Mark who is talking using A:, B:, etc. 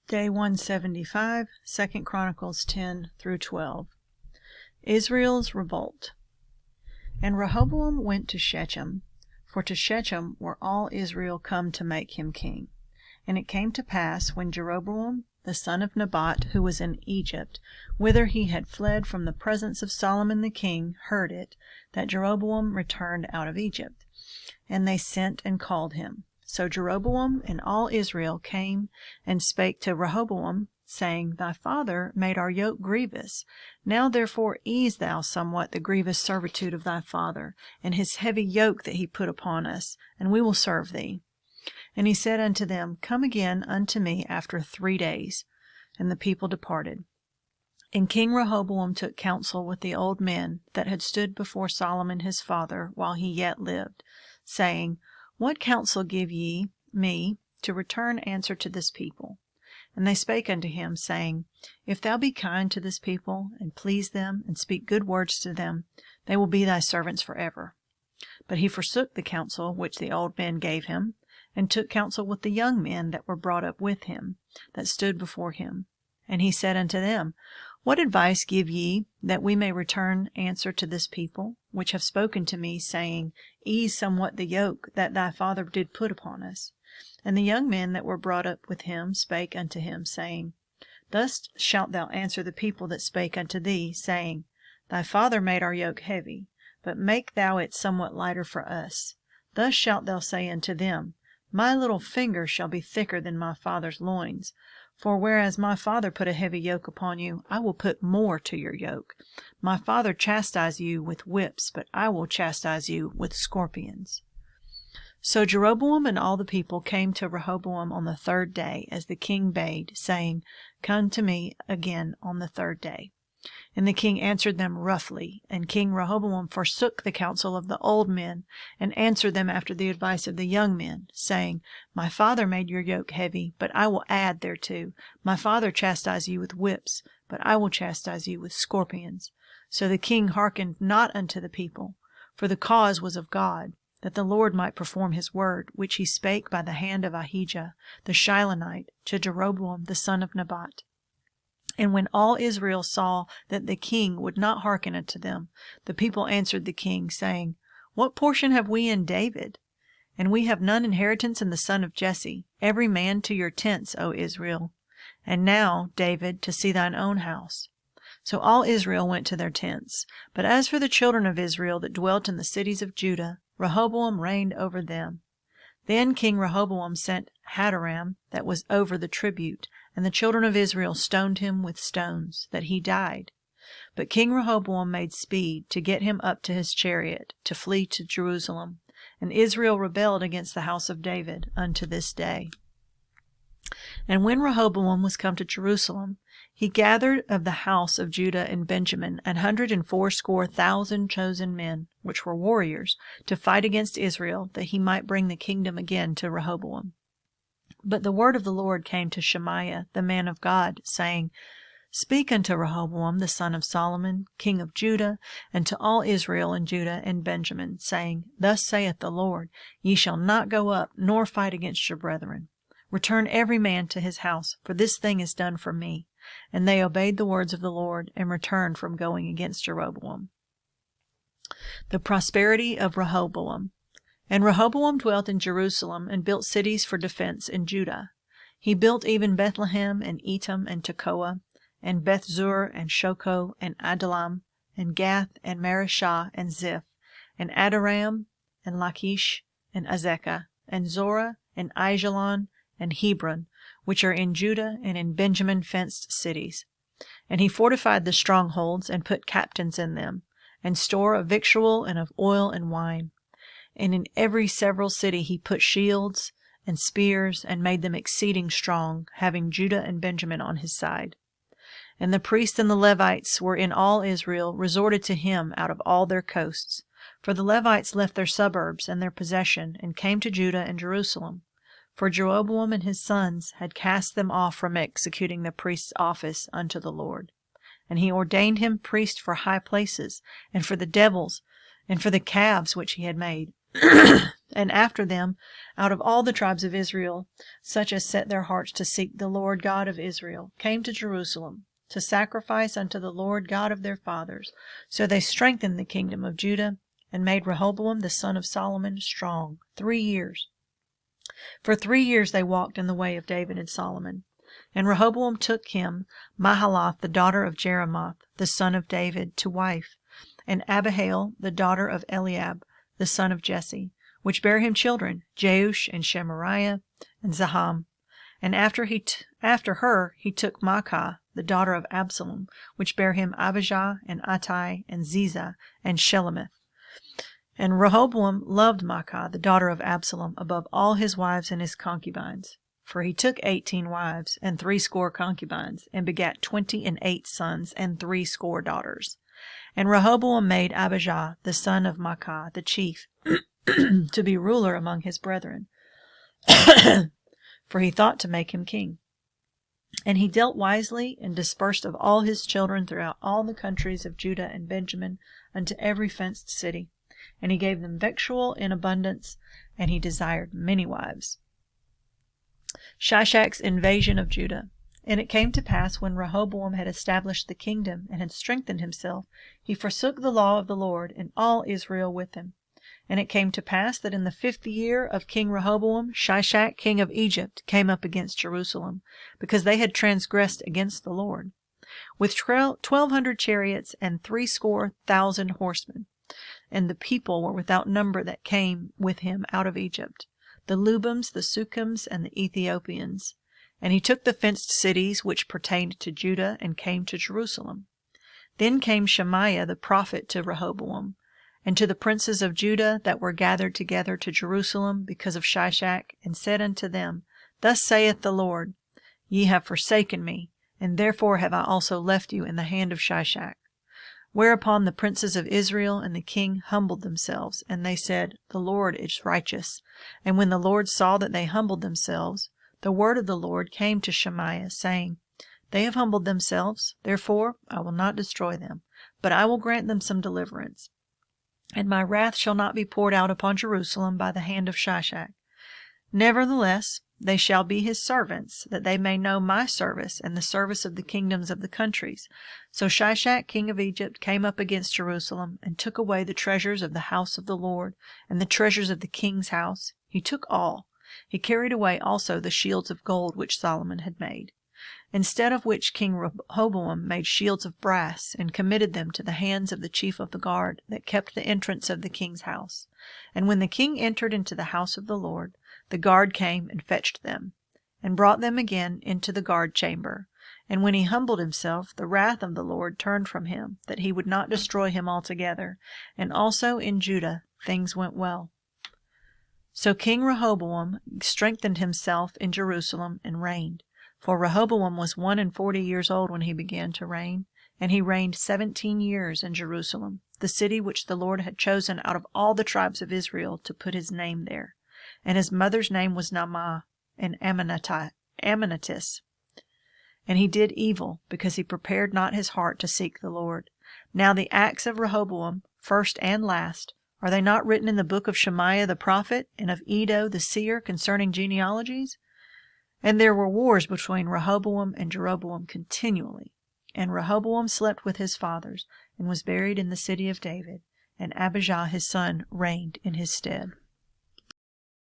A: Day 175, 2 Chronicles 10 through 12. Israel's revolt. And Rehoboam went to Shechem, for to Shechem were all Israel come to make him king. And it came to pass, when Jeroboam the son of Nebat, who was in Egypt, whither he had fled from the presence of Solomon the king, heard it, that Jeroboam returned out of Egypt. And they sent and called him. So Jeroboam and all Israel came and spake to Rehoboam, saying, Thy father made our yoke grievous. Now therefore ease thou somewhat the grievous servitude of thy father, and his heavy yoke that he put upon us, and we will serve thee. And he said unto them, Come again unto me after 3 days. And the people departed. And King Rehoboam took counsel with the old men that had stood before Solomon his father while he yet lived, saying, What counsel give ye me to return answer to this people? And they spake unto him, saying, If thou be kind to this people, and please them, and speak good words to them, they will be thy servants forever. But he forsook the counsel which the old men gave him, and took counsel with the young men that were brought up with him, that stood before him. And he said unto them, What advice give ye, that we may return answer to this people, which have spoken to me, saying, Ease somewhat the yoke that thy father did put upon us? And the young men that were brought up with him spake unto him, saying, Thus shalt thou answer the people that spake unto thee, saying, Thy father made our yoke heavy, but make thou it somewhat lighter for us. Thus shalt thou say unto them, My little finger shall be thicker than my father's loins. For whereas my father put a heavy yoke upon you, I will put more to your yoke. My father chastised you with whips, but I will chastise you with scorpions. So Jeroboam and all the people came to Rehoboam on the 3rd day, as the king bade, saying, Come to me again on the 3rd day. And the king answered them roughly, and King Rehoboam forsook the counsel of the old men, and answered them after the advice of the young men, saying, My father made your yoke heavy, but I will add thereto. My father chastised you with whips, but I will chastise you with scorpions. So the king hearkened not unto the people, for the cause was of God, that the Lord might perform his word, which he spake by the hand of Ahijah the Shilonite to Jeroboam the son of Nebat. And when all Israel saw that the king would not hearken unto them, the people answered the king, saying, What portion have we in David? And we have none inheritance in the son of Jesse. Every man to your tents, O Israel. And now, David, to see thine own house. So all Israel went to their tents. But as for the children of Israel that dwelt in the cities of Judah, Rehoboam reigned over them. Then King Rehoboam sent Hadoram, that was over the tribute, and the children of Israel stoned him with stones, that he died. But King Rehoboam made speed to get him up to his chariot, to flee to Jerusalem. And Israel rebelled against the house of David unto this day. And when Rehoboam was come to Jerusalem, he gathered of the house of Judah and Benjamin 180,000 chosen men, which were warriors, to fight against Israel, that he might bring the kingdom again to Rehoboam. But the word of the Lord came to Shemaiah, the man of God, saying, Speak unto Rehoboam the son of Solomon, king of Judah, and to all Israel and Judah and Benjamin, saying, Thus saith the Lord, Ye shall not go up, nor fight against your brethren. Return every man to his house, for this thing is done for me. And they obeyed the words of the Lord, and returned from going against Jeroboam. The prosperity of Rehoboam. And Rehoboam dwelt in Jerusalem, and built cities for defense in Judah. He built even Bethlehem, and Etam, and Tekoa, and Bethzur, and Shoko, and Adullam, and Gath, and Mareshah, and Ziph, and Adoram, and Lachish, and Azekah, and Zorah, and Aijalon, and Hebron, which are in Judah and in Benjamin fenced cities. And he fortified the strongholds, and put captains in them, and store of victual, and of oil and wine. And in every several city he put shields and spears, and made them exceeding strong, having Judah and Benjamin on his side. And the priests and the Levites were in all Israel resorted to him out of all their coasts. For the Levites left their suburbs and their possession, and came to Judah and Jerusalem. For Jeroboam and his sons had cast them off from executing the priest's office unto the Lord. And he ordained him priest for high places, and for the devils, and for the calves which he had made. And after them, out of all the tribes of Israel, such as set their hearts to seek the Lord God of Israel, came to Jerusalem to sacrifice unto the Lord God of their fathers. So they strengthened the kingdom of Judah, and made Rehoboam the son of Solomon strong 3 years. For 3 years they walked in the way of David and Solomon. And Rehoboam took him Mahalath the daughter of Jeremoth, the son of David, to wife, and Abihail the daughter of Eliab, the son of Jesse, which bare him children, Jeush, and Shemariah, and Zaham. And after her he took Maacah, the daughter of Absalom, which bare him Abijah, and Attai, and Ziza, and Shelemith. And Rehoboam loved Maacah, the daughter of Absalom, above all his wives and his concubines. For he took 18 wives, and 60 concubines, and begat 28 sons, and 60 daughters. And Rehoboam made Abijah, the son of Maacah, the chief, to be ruler among his brethren, for he thought to make him king. And he dealt wisely, and dispersed of all his children throughout all the countries of Judah and Benjamin unto every fenced city. And he gave them victual in abundance, and he desired many wives. Shishak's invasion of Judah. And it came to pass, when Rehoboam had established the kingdom, and had strengthened himself, he forsook the law of the Lord, and all Israel with him. And it came to pass that in the 5th year of King Rehoboam, Shishak king of Egypt came up against Jerusalem, because they had transgressed against the Lord, with 1,200 chariots and 60,000 horsemen. And the people were without number that came with him out of Egypt, the Lubims, the Sukkims, and the Ethiopians. And he took the fenced cities which pertained to Judah, and came to Jerusalem. Then came Shemaiah the prophet to Rehoboam, and to the princes of Judah that were gathered together to Jerusalem because of Shishak, and said unto them, Thus saith the Lord, Ye have forsaken me, and therefore have I also left you in the hand of Shishak. Whereupon the princes of Israel and the king humbled themselves, and they said, The Lord is righteous. And when the Lord saw that they humbled themselves, the word of the Lord came to Shemaiah, saying, They have humbled themselves, therefore I will not destroy them, but I will grant them some deliverance. And my wrath shall not be poured out upon Jerusalem by the hand of Shishak. Nevertheless, they shall be his servants, that they may know my service and the service of the kingdoms of the countries. So Shishak king of Egypt came up against Jerusalem, and took away the treasures of the house of the Lord, and the treasures of the king's house. He took all. He carried away also the shields of gold which Solomon had made. Instead of which King Rehoboam made shields of brass, and committed them to the hands of the chief of the guard that kept the entrance of the king's house. And when the king entered into the house of the Lord, the guard came and fetched them, and brought them again into the guard chamber. And when he humbled himself, the wrath of the Lord turned from him, that he would not destroy him altogether. And also in Judah things went well. So King Rehoboam strengthened himself in Jerusalem, and reigned. For Rehoboam was 41 years old when he began to reign, and he reigned 17 years in Jerusalem, the city which the Lord had chosen out of all the tribes of Israel to put his name there. And his mother's name was Naamah, an Ammonitess. And he did evil, because he prepared not his heart to seek the Lord. Now the acts of Rehoboam, first and last, are they not written in the book of Shemaiah the prophet, and of Iddo the seer concerning genealogies? And there were wars between Rehoboam and Jeroboam continually. And Rehoboam slept with his fathers, and was buried in the city of David, and Abijah his son reigned in his stead.